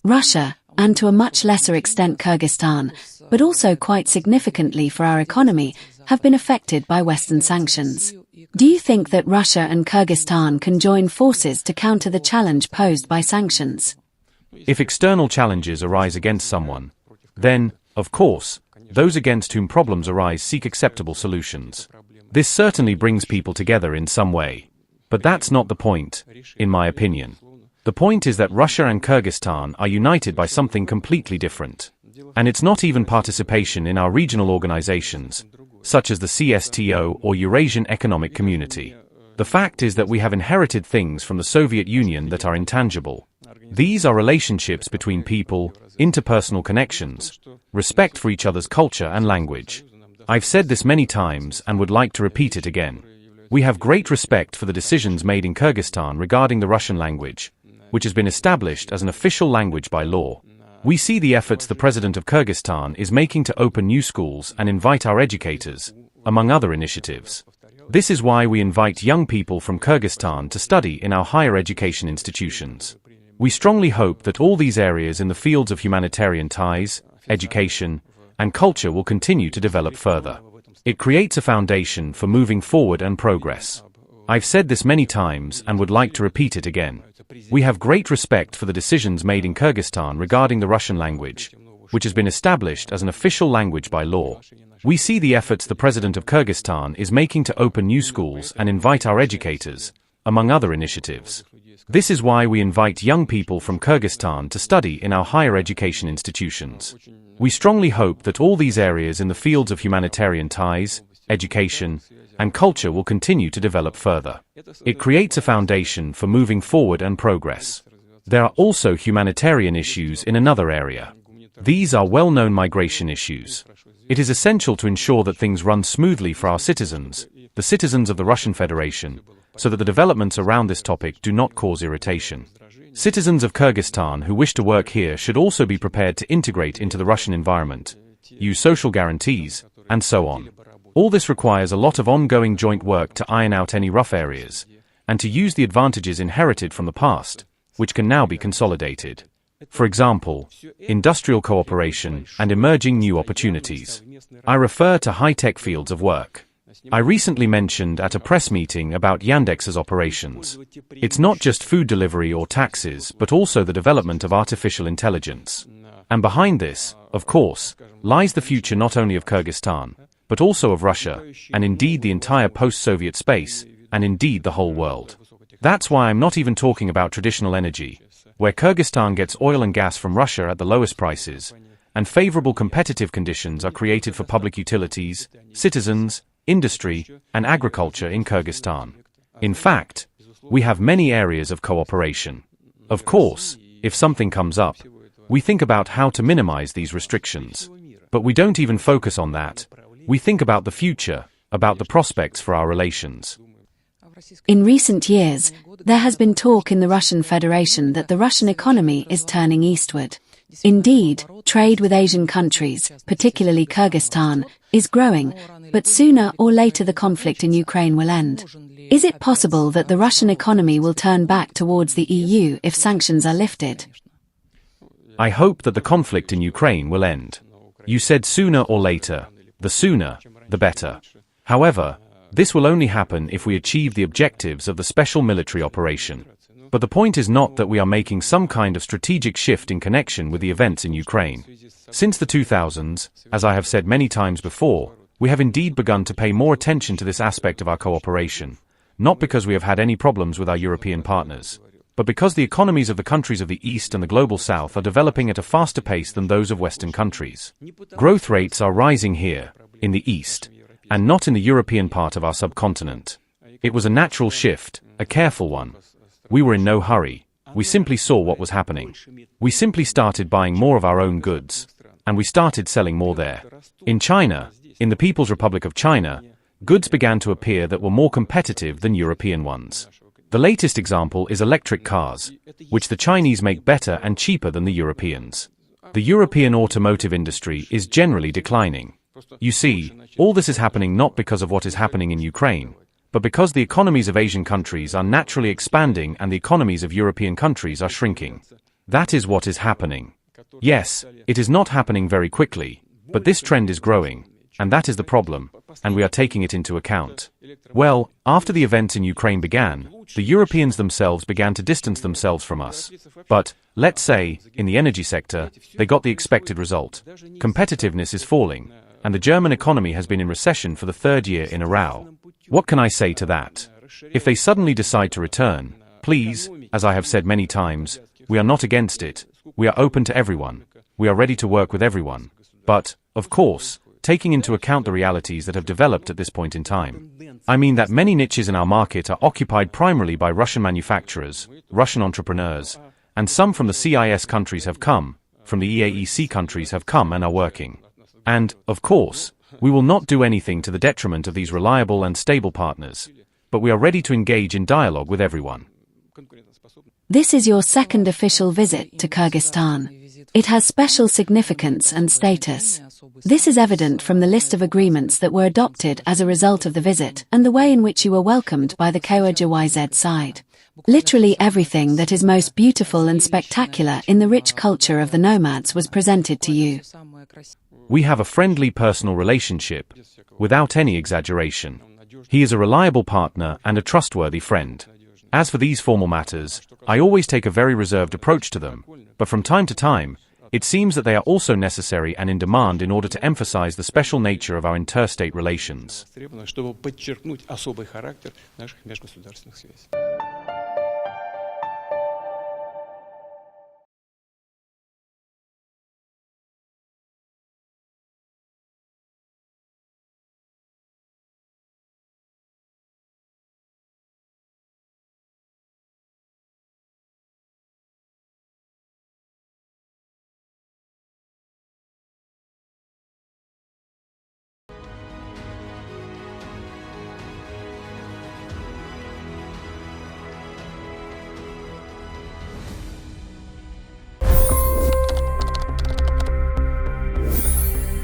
Russia, and to a much lesser extent Kyrgyzstan, but also quite significantly for our economy, have been affected by Western sanctions. Do you think that Russia and Kyrgyzstan can join forces to counter the challenge posed by sanctions? If external challenges arise against someone, then, of course, those against whom problems arise seek acceptable solutions. This certainly brings people together in some way. But that's not the point, in my opinion. The point is that Russia and Kyrgyzstan are united by something completely different. And it's not even participation in our regional organizations, such as the CSTO or Eurasian Economic Community. The fact is that we have inherited things from the Soviet Union that are intangible. These are relationships between people, interpersonal connections, respect for each other's culture and language. I've said this many times and would like to repeat it again. We have great respect for the decisions made in Kyrgyzstan regarding the Russian language, which has been established as an official language by law. We see the efforts the President of Kyrgyzstan is making to open new schools and invite our educators, among other initiatives. This is why we invite young people from Kyrgyzstan to study in our higher education institutions. We strongly hope that all these areas in the fields of humanitarian ties, education, and culture will continue to develop further. It creates a foundation for moving forward and progress. I've said this many times and would like to repeat it again. We have great respect for the decisions made in Kyrgyzstan regarding the Russian language, which has been established as an official language by law. We see the efforts the President of Kyrgyzstan is making to open new schools and invite our educators, among other initiatives. This is why we invite young people from Kyrgyzstan to study in our higher education institutions. We strongly hope that all these areas in the fields of humanitarian ties, education, and culture will continue to develop further. It creates a foundation for moving forward and progress. There are also humanitarian issues in another area. These are well-known migration issues. It is essential to ensure that things run smoothly for our citizens, the citizens of the Russian Federation, so that the developments around this topic do not cause irritation. Citizens of Kyrgyzstan who wish to work here should also be prepared to integrate into the Russian environment, use social guarantees, and so on. All this requires a lot of ongoing joint work to iron out any rough areas, and to use the advantages inherited from the past, which can now be consolidated. For example, industrial cooperation and emerging new opportunities. I refer to high-tech fields of work. I recently mentioned at a press meeting about Yandex's operations. It's not just food delivery or taxis, but also the development of artificial intelligence. And behind this, of course, lies the future not only of Kyrgyzstan, but also of Russia, and indeed the entire post-Soviet space, and indeed the whole world. That's why I'm not even talking about traditional energy, where Kyrgyzstan gets oil and gas from Russia at the lowest prices, and favorable competitive conditions are created for public utilities, citizens, industry, and agriculture in Kyrgyzstan. In fact, we have many areas of cooperation. Of course, if something comes up, we think about how to minimize these restrictions. But we don't even focus on that. We think about the future, about the prospects for our relations. In recent years, there has been talk in the Russian Federation that the Russian economy is turning eastward. Indeed, trade with Asian countries, particularly Kyrgyzstan, is growing, but sooner or later the conflict in Ukraine will end. Is it possible that the Russian economy will turn back towards the EU if sanctions are lifted? I hope that the conflict in Ukraine will end. You said sooner or later. The sooner, the better. However, this will only happen if we achieve the objectives of the special military operation. But the point is not that we are making some kind of strategic shift in connection with the events in Ukraine. Since the 2000s, as I have said many times before, we have indeed begun to pay more attention to this aspect of our cooperation, not because we have had any problems with our European partners, but because the economies of the countries of the East and the Global South are developing at a faster pace than those of Western countries. Growth rates are rising here, in the East, and not in the European part of our subcontinent. It was a natural shift, a careful one. We were in no hurry. We simply saw what was happening. We simply started buying more of our own goods, and we started selling more there. In China, in the People's Republic of China, goods began to appear that were more competitive than European ones. The latest example is electric cars, which the Chinese make better and cheaper than the Europeans. The European automotive industry is generally declining. You see, all this is happening not because of what is happening in Ukraine, but because the economies of Asian countries are naturally expanding and the economies of European countries are shrinking. That is what is happening. Yes, it is not happening very quickly, but this trend is growing, and that is the problem, and we are taking it into account. Well, after the events in Ukraine began, the Europeans themselves began to distance themselves from us. But, let's say, in the energy sector, they got the expected result. Competitiveness is falling, and the German economy has been in recession for the third year in a row. What can I say to that? If they suddenly decide to return, please, as I have said many times, we are not against it. We are open to everyone. We are ready to work with everyone. But, of course, taking into account the realities that have developed at this point in time. I mean that many niches in our market are occupied primarily by Russian manufacturers, Russian entrepreneurs, and some from the CIS countries have come, from the EAEC countries have come and are working. And, of course, we will not do anything to the detriment of these reliable and stable partners, but we are ready to engage in dialogue with everyone. This is your second official visit to Kyrgyzstan. It has special significance and status. This is evident from the list of agreements that were adopted as a result of the visit and the way in which you were welcomed by the Kyrgyz side. Literally everything that is most beautiful and spectacular in the rich culture of the nomads was presented to you. We have a friendly personal relationship, without any exaggeration. He is a reliable partner and a trustworthy friend. As for these formal matters, I always take a very reserved approach to them, but from time to time, it seems that they are also necessary and in demand in order to emphasize the special nature of our interstate relations.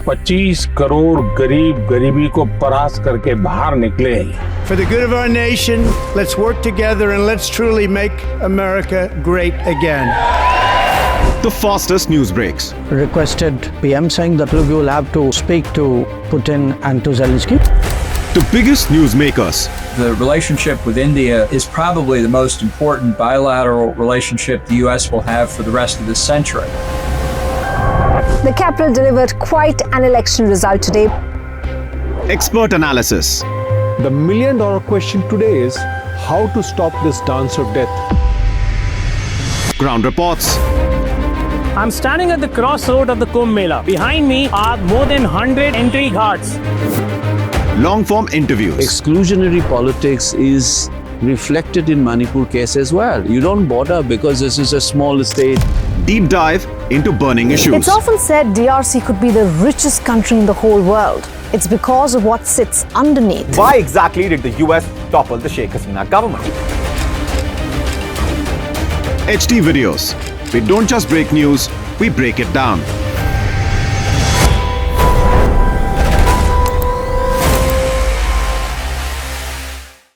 $25 crore गरीब गरीबी को परास्त करके बाहर निकले. For the good of our nation, let's work together and let's truly make America great again. The fastest news breaks. Requested PM saying that look, you will have to speak to Putin and to Zelensky. The biggest news makers. The relationship with India is probably the most important bilateral relationship the U.S. will have for the rest of this century. The capital delivered quite an election result today. Expert analysis. The million-dollar question today is how to stop this dance of death. Ground reports. I'm standing at the crossroad of the Kumbh Mela. Behind me are more than 100 entry ghats. Long-form interviews. Exclusionary politics is reflected in Manipur case as well. You don't bother because this is a small state. Deep dive into burning issues. It's often said DRC could be the richest country in the whole world. It's because of what sits underneath. Why exactly did the US topple the Sheikh Hasina government? HT videos. We don't just break news, we break it down.